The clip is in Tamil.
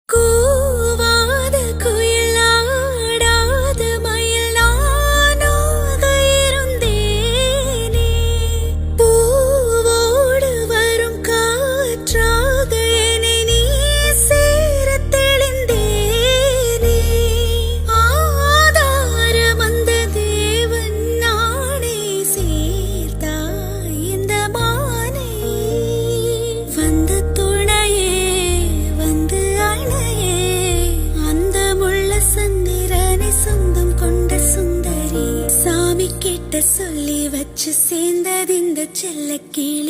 கூவாத குயில் ஆடாத மயில் நானாக இருந்தேனே. பூவோடு வரும் காற்றாக என்னை நீ சேரத் தெளிந்தேனே. ஆதாரம் அந்த தேவன் நானே சேர்த்தாய் இந்த மானை. வந்து துணையே வந்து அணையே அந்த முள்ள சந்திரனை சொந்தம் கொண்ட சுந்தரி. சாமி கிட்ட சொல்லி வச்சு சேர்ந்தது இந்த செல்ல கீழே.